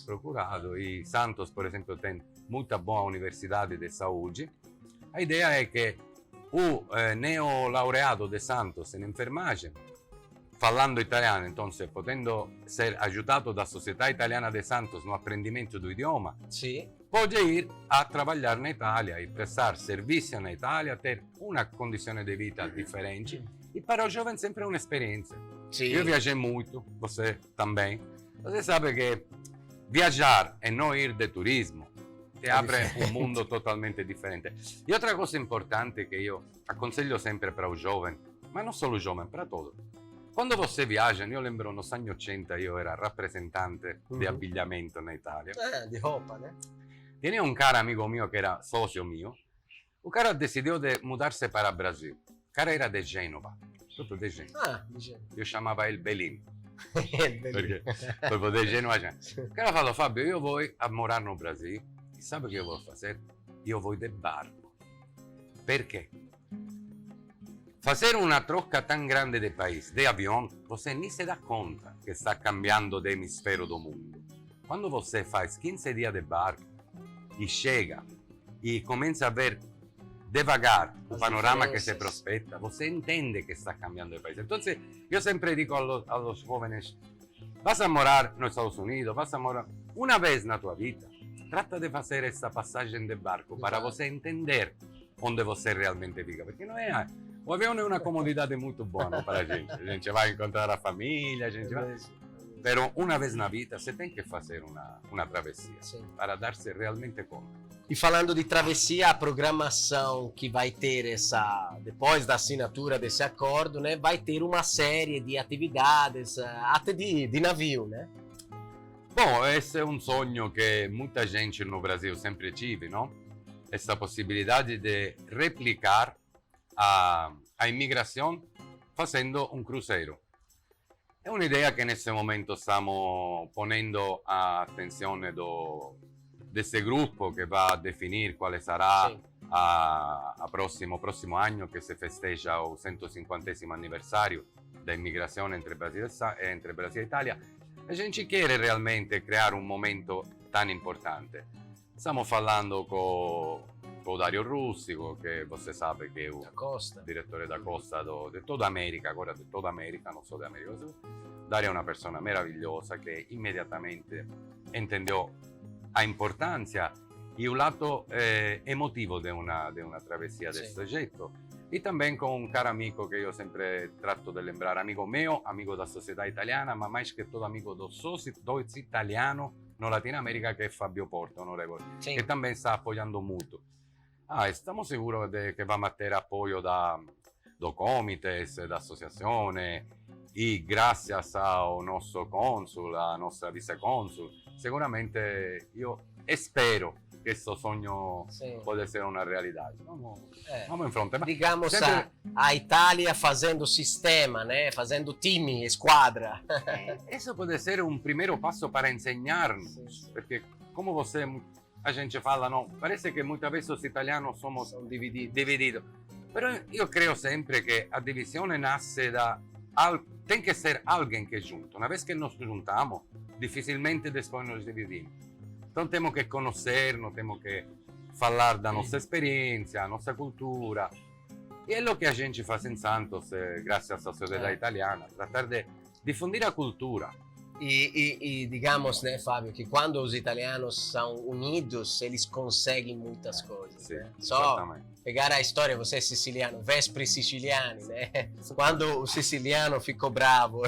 procurados. E Santos, por exemplo, tem muita boa universidade de saúde. A ideia é que o neolaureado de Santos em enfermagem, falando italiano, então, podendo ser ajudado da Società Italiana de Santos no aprendimento do idioma, pode ir a trabalhar na Itália e prestar serviço na Itália, ter uma condição de vida diferente. E para o jovem sempre é uma experiência. Eu viajei muito, você também. Você sabe que viajar e não ir de turismo te abre um mundo totalmente diferente. E outra coisa importante que eu aconselho sempre para o jovem, mas não só o jovem, para todos. Quando você viaja, eu lembro nos anos 80 eu era rappresentante de abbigliamento na Itália. De roupa, né? Tinha um cara amigo meu que era sócio meu. O cara decidiu de mudar-se para o Brasil. O cara era de Gênova, proprio de Gênova. De Gênova. Eu chamava ele Belin. Perché proprio de Gênova. O cara falou, Fabio, eu vou a morar no Brasil. E sabe o que eu vou fazer? Eu vou de barco. Per quê? Fazer uma troca tão grande de país, de avião, você nem se dá conta que está cambiando de hemisfério do mundo. Quando você faz 15 dias de barco e chega e começa a ver devagar o panorama que se prospetta, você entende que está cambiando de país. Então, eu sempre digo aos jovens, vas a morar nos Estados Unidos, vas a morar uma vez na tua vida, trata de fazer essa passagem de barco para você entender onde você realmente fica, porque não é... O avião é uma comodidade muito boa para a gente vai encontrar a família, a gente vai... Pero uma vez na vida você tem que fazer uma travessia para dar-se realmente conta. E falando de travessia, a programação que vai ter depois da assinatura desse acordo, né, vai ter uma série de atividades, até de navio, né? Bom, esse é um sonho que muita gente no Brasil sempre tive, não? Essa possibilidade de replicar a imigração fazendo um cruzeiro. É uma ideia que nesse momento estamos ponendo a atenção desse grupo que vai definir qual será o próximo ano que se festeja o 150º aniversário da imigração entre Brasil e Itália. A gente quer realmente criar um momento tão importante. Estamos falando com o Dario Russico, que você sabe que é o direttore da Costa de toda a América, agora de toda a América, não só da América do Sul. Dario é uma pessoa maravilhosa que imediatamente entendeu a importância e o lado emotivo de uma travessia desse jeito. E também com um cara amigo que eu sempre trato de lembrar, amigo meu, amigo da sociedade italiana, mas mais que todo amigo dos italianos no Latinoamérica, que é Fabio Porto, onorevole, que também está apoiando muito. Estamos seguros de que vamos ter apoio do comités, da associazione, e graças ao nosso cônsul, à nostra vice-cônsul, sicuramente io spero che questo sogno Sim. possa essere una realtà. Vamos in fronte. Ma Digamos sempre- a Itália fazendo sistema, né? Fazendo time, squadra. Isso pode ser um primeiro passo para ensinar-nos, Sim, sim. porque como você, a gente fala, não, parece que muitas vezes os italianos somos São divididos. divididos, mas eu creio sempre que a divisão nasce tem que ser alguém que junta. Uma vez que nos juntamos, dificilmente depois nos dividimos. Então temos que conhecer-nos, temos que falar da nossa experiência, a nossa cultura. E é o que a gente faz em Santos, graças à sociedade italiana, tratar de difundir a cultura. E digamos, né, Fábio, que quando os italianos são unidos, eles conseguem muitas coisas. Sim, Né? Só exatamente. pegar a história, você é siciliano, Vespri siciliani, né? Quando o siciliano ficou bravo,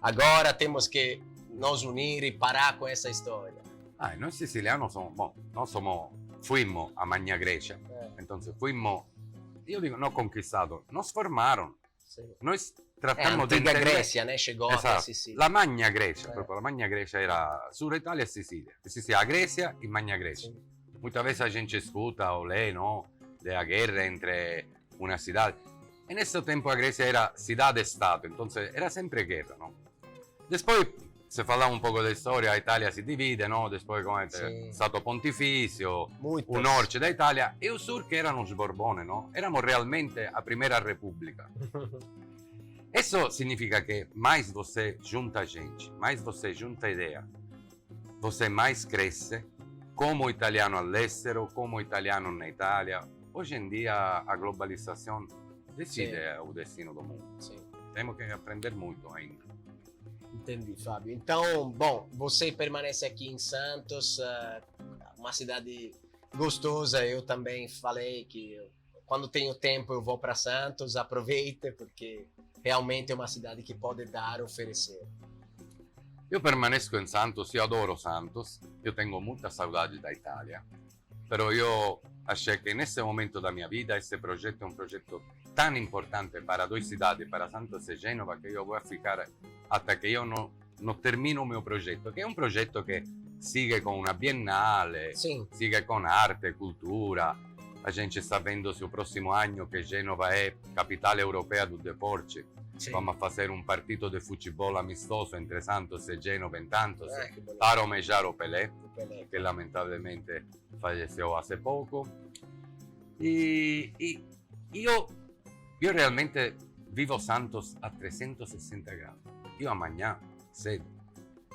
agora temos que nos unir e parar com essa história. Noi sicilianos fuimos a Magna Grecia, entonces fuimos, yo digo, no conquistados, nos formaron, Sim. nos É, a tratamos de antiga entender. Grécia, né? Chegou até Esatto, Sicília. la Magna Grecia, Eh. proprio la Magna Grecia era Sur Italia e Sicilia. Esisteva a Grecia e Magna Grecia. Sim. Muitas vezes a gente escuta ou lê, no, de a guerra entre una cidade. E nesse tempo a Grecia era cidade-estado, então era sempre guerra, no? Depois, se falar un poco di storia, l'Italia si divide, no? Depois come è Sì. stato pontificio, Muitas. o norte da Italia e o sur che erano os Borbone, no? Erano realmente a primeira república. Isso significa que mais você junta gente, mais você junta ideia, você mais cresce como italiano all'estero, como italiano na Itália. Hoje em dia a globalização decide o destino do mundo. Sim. Temos que aprender muito ainda. Entendi, Fábio. Então, bom, você permanece aqui em Santos, uma cidade gostosa. Eu também falei que quando tenho tempo eu vou para Santos, aproveita, porque realmente é uma cidade que pode dar, oferecer. Io permanesco in Santos, io adoro Santos, io tengo molta saudade da Itália, però io achei che nesse momento da mia vita esse progetto è un progetto tan importante para due cidades, para Santos e Genova, che io voglio ficar hasta che io no termino il mio progetto, che è un progetto che sigue con una biennale, Sim. sigue con arte, cultura. A gente sta vendo se o próximo anno che Genova è capitale europea do deporte. Sim. Vamos a fazer un partito de futebol amistoso entre Santos e Genova in Santos Que bonito. para homenagear o Pelé, Pelé. que lamentavelmente falleció hace poco. E io realmente vivo Santos a 360 gradi. Io amanhã cedo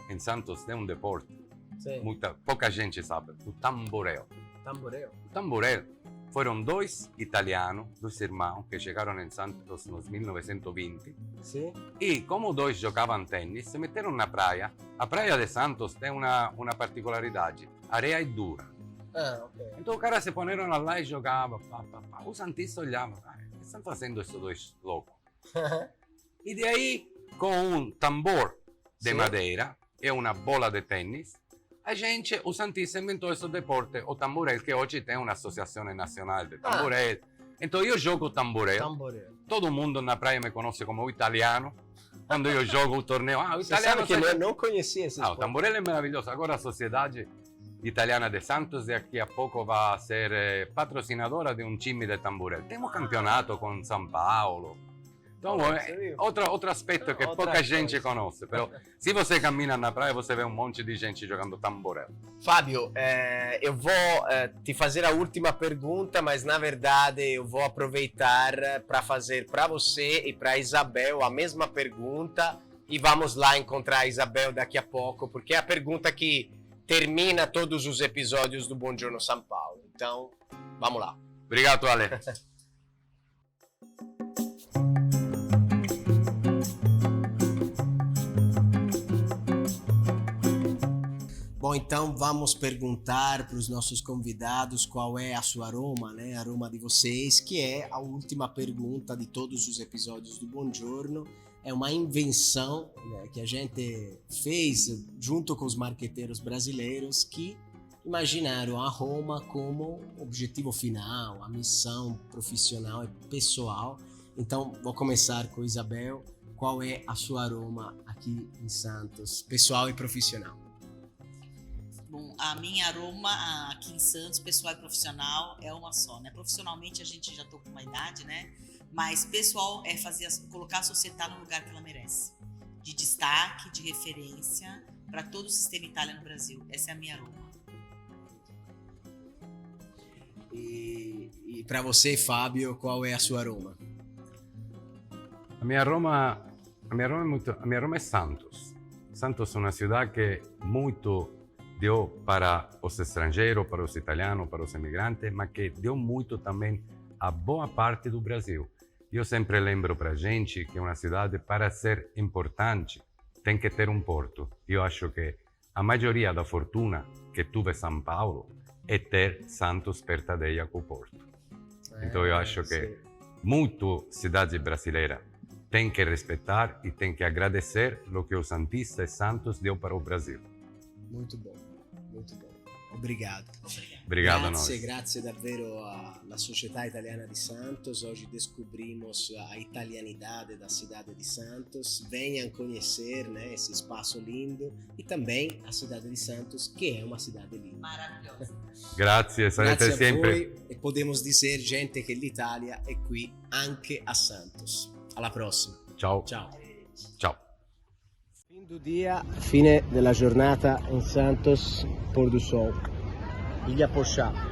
in Santos tem un deporte, Sim. pouca gente sabe, o tamboreo. Tamboreo. O tamboreo foram dois italianos, dois irmãos, que chegaram em Santos nos 1920. Sim. E como dois jogavam tênis, se meteram na praia. A praia de Santos tem uma particolaridade: a areia é dura. Ah, ok. Então, os caras se poneram lá e jogavam. O Santista olhava: o que estão fazendo esses dois loucos? E de aí, com um tambor de Sim. madeira e uma bola de tênis, o Santista inventou esse deporte, o tamborel, que hoje tem uma associação nacional de tamborel. Então, eu jogo tamborel. Tamboreo. Todo mundo na praia me conhece como o italiano. Quando eu jogo o torneio, o Você italiano... sabe que eu não conhecia esse o esporte. tamborel é maravilhoso. Agora a Sociedade Italiana de Santos daqui a pouco vai ser patrocinadora de um time de tamborel. Temos campeonato com São Paulo. Então, Você viu? outro aspecto que Outra pouca gente coisa. conhece. Però, se você cammina na praia, você vê um monte de gente jogando tamborel. Fábio, eu vou te fazer a última pergunta, mas na verdade eu vou aproveitar para fazer para você e para Isabel a mesma pergunta e vamos lá encontrar a Isabel daqui a pouco, porque é a pergunta que termina todos os episódios do Buongiorno São Paulo. Então, vamos lá. Obrigado, Ale. Bom, então vamos perguntar para os nossos convidados qual é a sua aroma, né? A aroma de vocês, que é a última pergunta de todos os episódios do Buongiorno. É uma invenção, né, que a gente fez junto com os marqueteiros brasileiros que imaginaram a Roma como objetivo final, a missão profissional e pessoal. Então, vou começar com Isabel. qual é a sua aroma aqui em Santos, pessoal e profissional? Bom, a minha aroma aqui em Santos, pessoal e profissional, é uma só, né? Profissionalmente a gente já tô com uma idade, né? Mas pessoal é colocar a sociedade no lugar que ela merece. De destaque, de referência para todo o sistema Itália no Brasil. Essa é a minha aroma. E para você, Fábio, qual é a sua aroma? A minha Roma é Santos. Santos é uma cidade que muito deu para os estrangeiros, para os italianos, para os imigrantes, mas que deu muito também a boa parte do Brasil. Eu sempre lembro para a gente que uma cidade, para ser importante, tem que ter um porto. Eu acho que a maioria da fortuna que tuve São Paulo é ter Santos perto dela com o porto. Então eu acho que muito cidades brasileiras têm que respeitar e têm que agradecer o que o Santista e Santos deu para o Brasil. Muito bom, muito bom. Obrigado. Obrigado a nós. Grazie davvero alla Società Italiana di Santos. Hoje descobrimos a italianidade da cidade de Santos. Venham conhecer, né, esse espaço lindo e também a cidade de Santos, que é uma cidade linda. Maravilhosa. Grazie, sarete Grazie a sempre. voi e podemos dizer, gente, che l'Italia è qui anche a Santos. Alla prossima. Ciao. Ciao. Ciao. Fim do dia, fine della giornata in Santos, Pôr do Sol, Ilha Pochá.